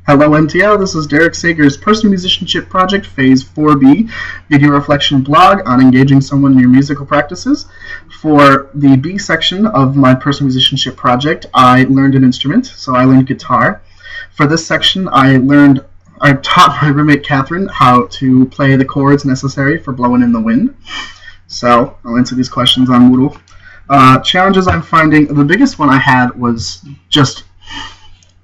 Hello MTL, this is Derek Sager's Personal Musicianship Project Phase 4B video reflection blog on engaging someone in your musical practices. For the B section of my Personal Musicianship Project, I learned an instrument, so I learned guitar. For this section, I taught my roommate Catherine how to play the chords necessary for Blowing in the Wind. So I'll answer these questions on Moodle. Challenges I'm finding, the biggest one I had was just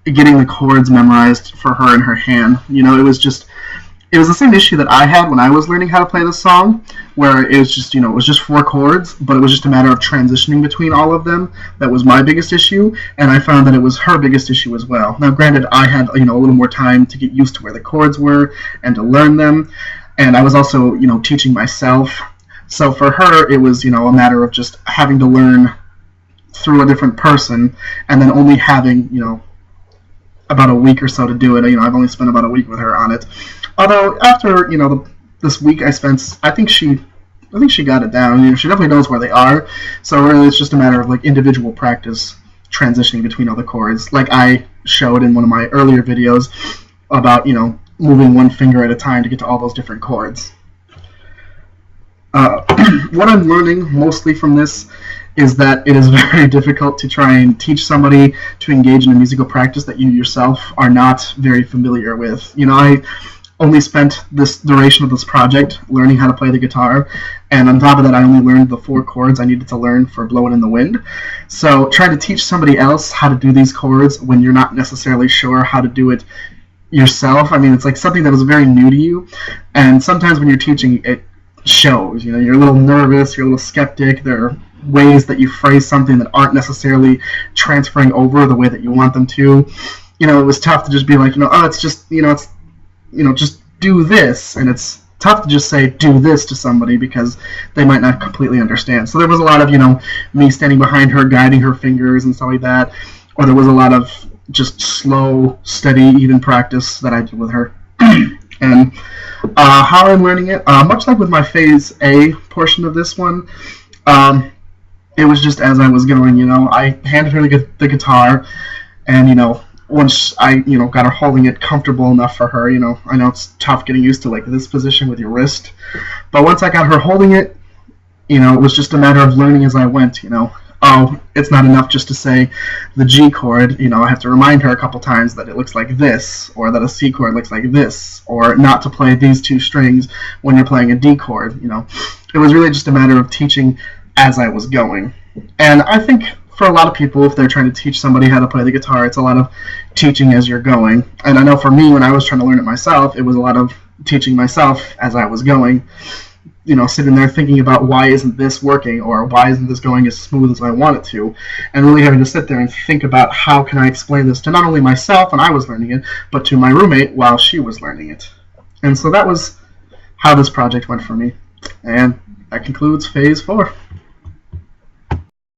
getting the chords memorized for her in her hand. You know, it was the same issue that I had when I was learning how to play this song, where it was just, it was just 4 chords, but it was just a matter of transitioning between all of them. That was my biggest issue, and I found that it was her biggest issue as well. Now, granted, I had, a little more time to get used to where the chords were and to learn them, and I was also, teaching myself. So for her, it was, a matter of just having to learn through a different person, and then only having, about a week or so to do it. I've only spent about a week with her on it. Although after this week I spent, I think she got it down. She definitely knows where they are. So really, it's just a matter of individual practice, transitioning between all the chords. Like I showed in one of my earlier videos about moving one finger at a time to get to all those different chords. What I'm learning mostly from this is that it is very difficult to try and teach somebody to engage in a musical practice that you yourself are not very familiar with. I only spent this duration of this project learning how to play the guitar, and on top of that I only learned the 4 chords I needed to learn for Blowing in the Wind. So trying to teach somebody else how to do these chords when you're not necessarily sure how to do it yourself, it's like something that was very new to you, and sometimes when you're teaching it shows. You're a little nervous, you're a little skeptic, there are ways that you phrase something that aren't necessarily transferring over the way that you want them to. It was tough to just be like, it's just, just do this, and it's tough to just say do this to somebody because they might not completely understand. So there was a lot of, me standing behind her, guiding her fingers and stuff like that, or there was a lot of just slow, steady, even practice that I did with her. And how I'm learning it, much like with my Phase A portion of this one, it was just as I was going. I handed her the guitar, and once I got her holding it comfortable enough for her, I know it's tough getting used to this position with your wrist, but once I got her holding it, it was just a matter of learning as I went. Oh, it's not enough just to say the G chord, I have to remind her a couple times that it looks like this, or that a C chord looks like this, or not to play these 2 strings when you're playing a D chord. It was really just a matter of teaching as I was going. And I think for a lot of people, if they're trying to teach somebody how to play the guitar, it's a lot of teaching as you're going. And I know for me, when I was trying to learn it myself, it was a lot of teaching myself as I was going. Sitting there thinking about why isn't this working, or why isn't this going as smooth as I want it to, and really having to sit there and think about how can I explain this to not only myself when I was learning it, but to my roommate while she was learning it. And so that was how this project went for me. And that concludes Phase 4.